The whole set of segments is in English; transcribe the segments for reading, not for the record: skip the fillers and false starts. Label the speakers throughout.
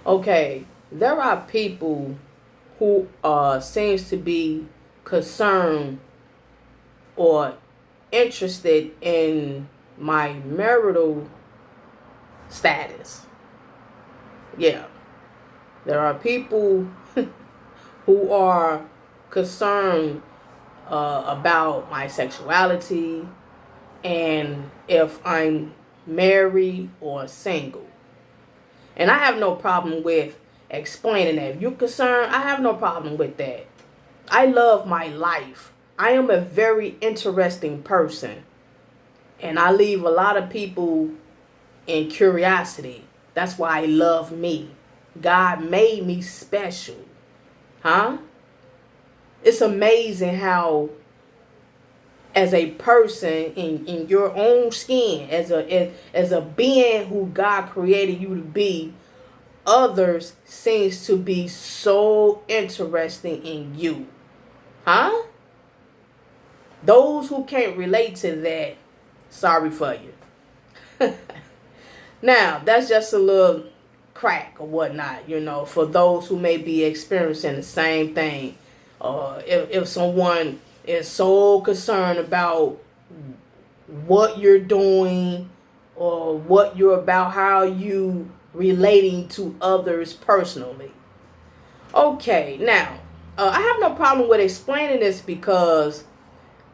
Speaker 1: Okay, there are people who seems to be concerned or interested in my marital status. Yeah, there are people who are concerned about my sexuality and if I'm married or single. And I have no problem with explaining that. If you're concerned, I have no problem with that. I love my life. I am a very interesting person. And I leave a lot of people in curiosity. That's why I love me. God made me special. Huh? It's amazing how as a person in your own skin, as a being who God created you to be, others seems to be so interesting in you. Huh? Those who can't relate to that, sorry for you. Now, that's just a little crack or whatnot, for those who may be experiencing the same thing. If someone is so concerned about what you're doing or what you're about, how you relating to others personally. Okay, now, I have no problem with explaining this because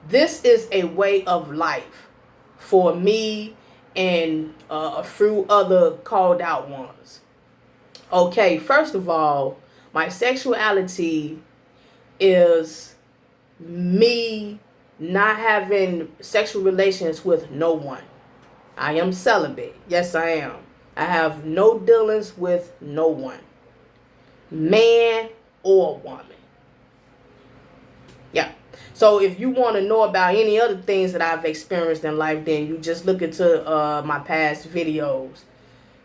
Speaker 1: this is a way of life for me and a few other called out ones. Okay, first of all, my sexuality is me not having sexual relations with no one. I am celibate. Yes, I am. I have no dealings with no one, man or woman. Yeah. So if you want to know about any other things that I've experienced in life, then you just look into my past videos.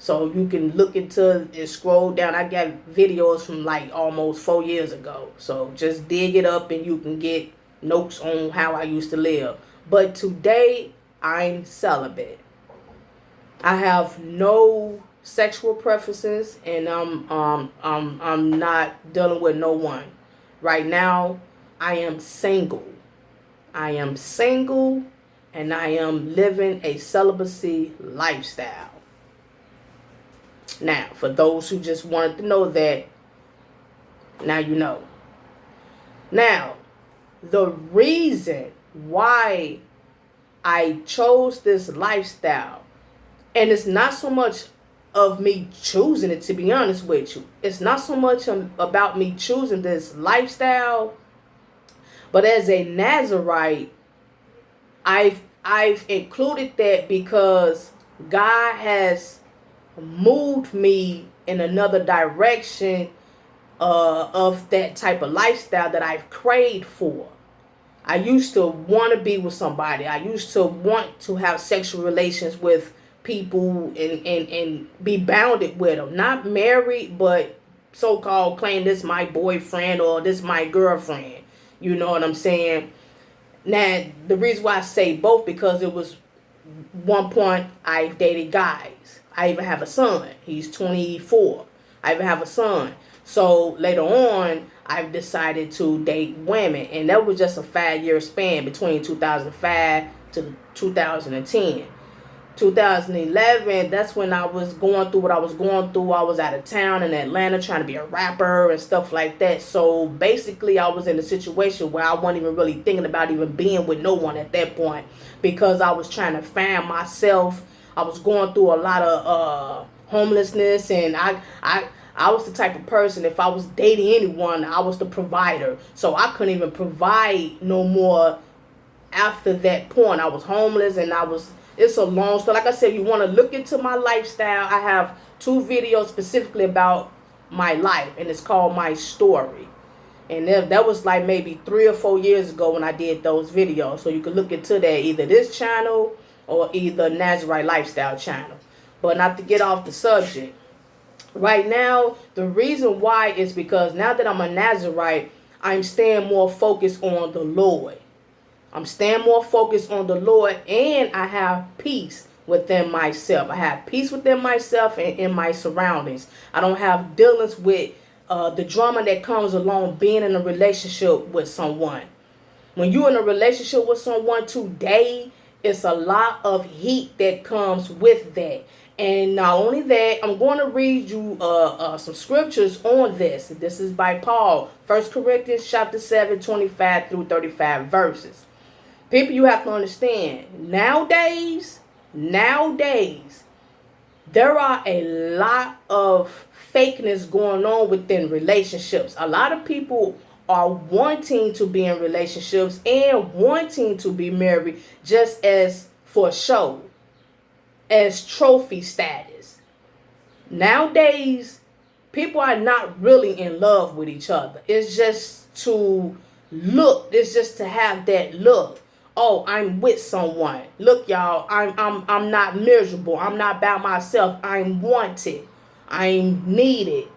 Speaker 1: So you can look into and scroll down. I got videos from like almost 4 years ago. So just dig it up and you can get notes on how I used to live. But today I'm celibate. I have no sexual preferences and I'm not dealing with no one. Right now I am single. I am single and I am living a celibacy lifestyle. Now, for those who just wanted to know that, now you know. Now, the reason why I chose this lifestyle, and it's not so much of me choosing it, to be honest with you. It's not so much about me choosing this lifestyle, but as a Nazarite, I've included that because God has moved me in another direction of that type of lifestyle that I've craved for. I used to want to be with somebody. I used to want to have sexual relations with people and be bounded with them. Not married, but so-called claim this my boyfriend or this my girlfriend. You know what I'm saying? Now, the reason why I say both, because it was one point I dated guys. I even have a son. He's 24. I even have a son. So later on, I've decided to date women. And that was just a 5-year span between 2005 to 2010. 2011, that's when I was going through what I was going through. I was out of town in Atlanta trying to be a rapper and stuff like that. So basically, I was in a situation where I wasn't even really thinking about even being with no one at that point because I was trying to find myself. I was going through a lot of homelessness, and I was the type of person, if I was dating anyone, I was the provider. So I couldn't even provide no more after that point. I was homeless and it's a long story. Like I said, you want to look into my lifestyle. I have 2 videos specifically about my life, and it's called My Story. And that was like maybe 3 or 4 years ago when I did those videos. So you can look into that, either this channel or either Nazarite Lifestyle channel. But not to get off the subject. Right now, the reason why is because now that I'm a Nazarite, I'm staying more focused on the Lord. I'm staying more focused on the Lord, and I have peace within myself. I have peace within myself and in my surroundings. I don't have dealings with the drama that comes along being in a relationship with someone. When you're in a relationship with someone today, it's a lot of heat that comes with that. And not only that, I'm going to read you some scriptures on this. This is by Paul, 1 Corinthians chapter 7, 25 through 35 verses. People, you have to understand, nowadays, there are a lot of fakeness going on within relationships. A lot of people are wanting to be in relationships and wanting to be married just as for show, as trophy status. Nowadays, people are not really in love with each other. It's just to look. It's just to have that look. Oh, I'm with someone. Look, y'all, I'm not miserable. I'm not by myself. I'm wanted. I'm needed.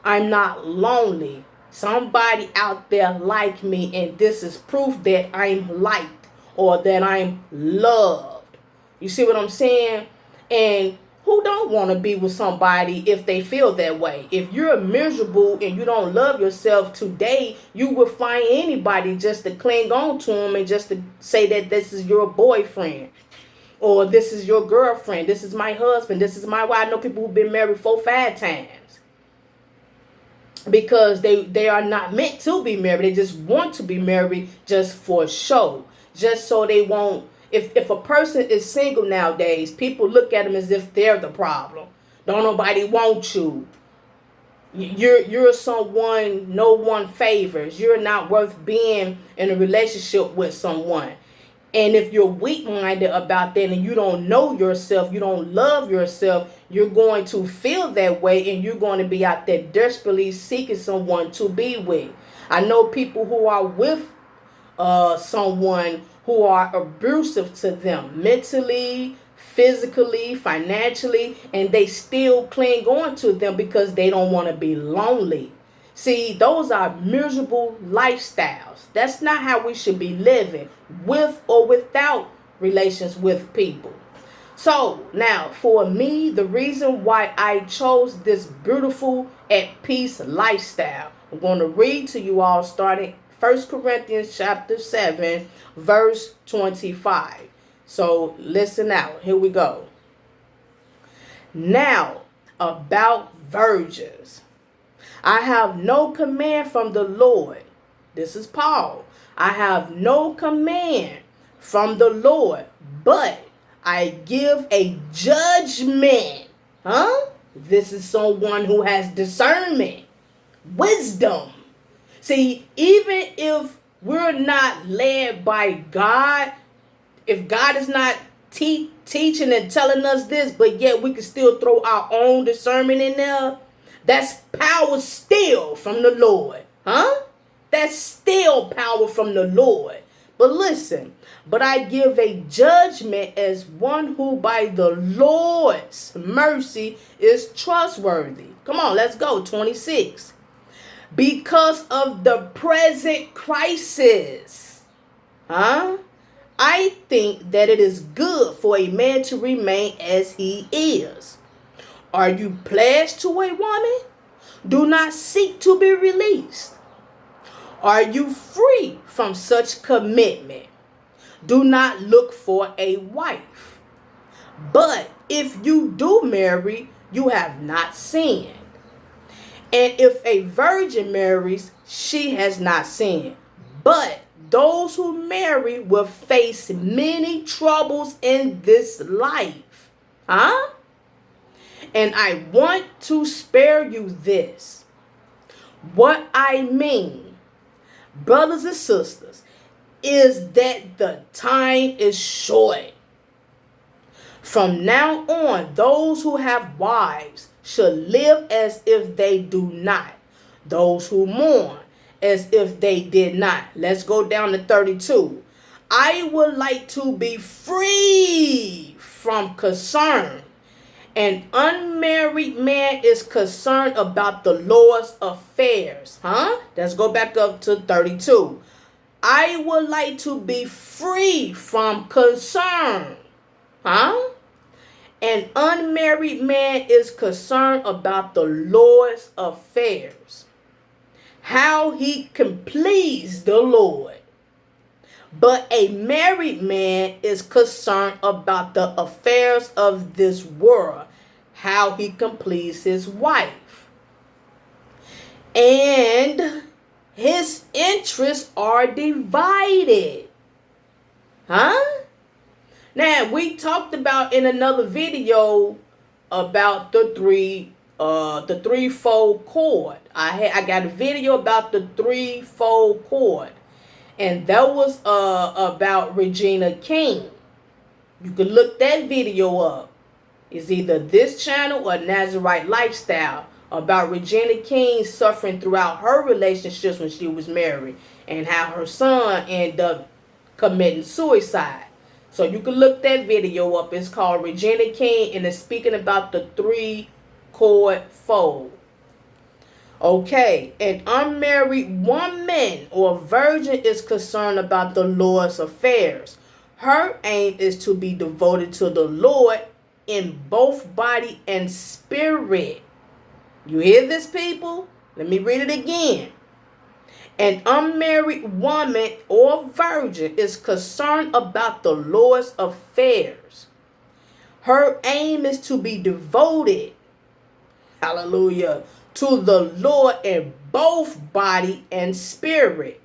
Speaker 1: I'm not lonely. Somebody out there like me, and this is proof that I'm liked or that I'm loved. You see what I'm saying? And who don't want to be with somebody if they feel that way? If you're miserable and you don't love yourself today, you will find anybody just to cling on to them and just to say that this is your boyfriend or this is your girlfriend. This is my husband. This is my wife. I know people who've been married 4-5 times because they are not meant to be married. They just want to be married just for show, just so they won't. If a person is single nowadays, people look at them as if they're the problem. Don't nobody want you. You're someone no one favors. You're not worth being in a relationship with someone. And if you're weak-minded about that and you don't know yourself, you don't love yourself, you're going to feel that way and you're going to be out there desperately seeking someone to be with. I know people who are with someone who are abusive to them mentally, physically, financially, and they still cling on to them because they don't want to be lonely. See, those are miserable lifestyles. That's not how we should be living, with or without relations with people. So now, for me, the reason why I chose this beautiful at peace lifestyle, I'm going to read to you all starting 1 Corinthians chapter 7, verse 25. So listen out. Here we go. Now, about virgins. I have no command from the Lord. This is Paul. I have no command from the Lord, but I give a judgment. This is someone who has discernment, wisdom. See, even if we're not led by God, if God is not teaching and telling us this, but yet we can still throw our own discernment in there, that's power still from the Lord. That's still power from the Lord. But listen, but I give a judgment as one who by the Lord's mercy is trustworthy. Come on, let's go. 26. Because of the present crisis, I think that it is good for a man to remain as he is. Are you pledged to a woman? Do not seek to be released. Are you free from such commitment? Do not look for a wife. But if you do marry, you have not sinned. And if a virgin marries, she has not sinned. But those who marry will face many troubles in this life. And I want to spare you this. What I mean, brothers and sisters, is that the time is short. From now on, those who have wives should live as if they do not. Those who mourn as if they did not. Let's go down to 32. I would like to be free from concern. An unmarried man is concerned about the Lord's affairs. Let's go back up to 32. I would like to be free from concern. An unmarried man is concerned about the Lord's affairs, how he can please the Lord. But a married man is concerned about the affairs of this world, how he can please his wife. And his interests are divided. Huh? Now, we talked about in another video about the threefold cord. I got a video about the threefold cord, and that was about Regina King. You can look that video up. It's either this channel or Nazarite Lifestyle, about Regina King suffering throughout her relationships when she was married, and how her son ended up committing suicide. So you can look that video up. It's called Regina King, and it's speaking about the three-cord fold. Okay, an unmarried woman or virgin is concerned about the Lord's affairs. Her aim is to be devoted to the Lord in both body and spirit. You hear this, people? Let me read it again. An unmarried woman or virgin is concerned about the Lord's affairs. Her aim is to be devoted, hallelujah, to the Lord in both body and spirit.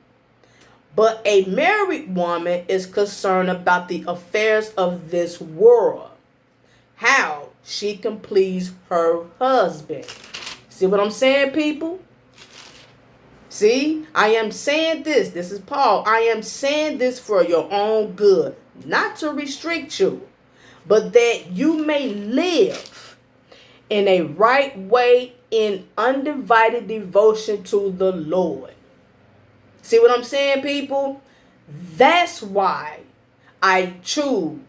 Speaker 1: But a married woman is concerned about the affairs of this world, how she can please her husband. See what I'm saying, people? See, I am saying this. This is Paul. I am saying this for your own good, not to restrict you, but that you may live in a right way in undivided devotion to the Lord. See what I'm saying, people? That's why I've chosen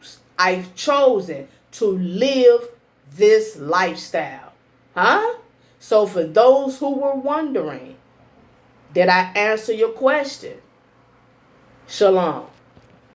Speaker 1: to live this lifestyle. Huh? So for those who were wondering, did I answer your question? Shalom.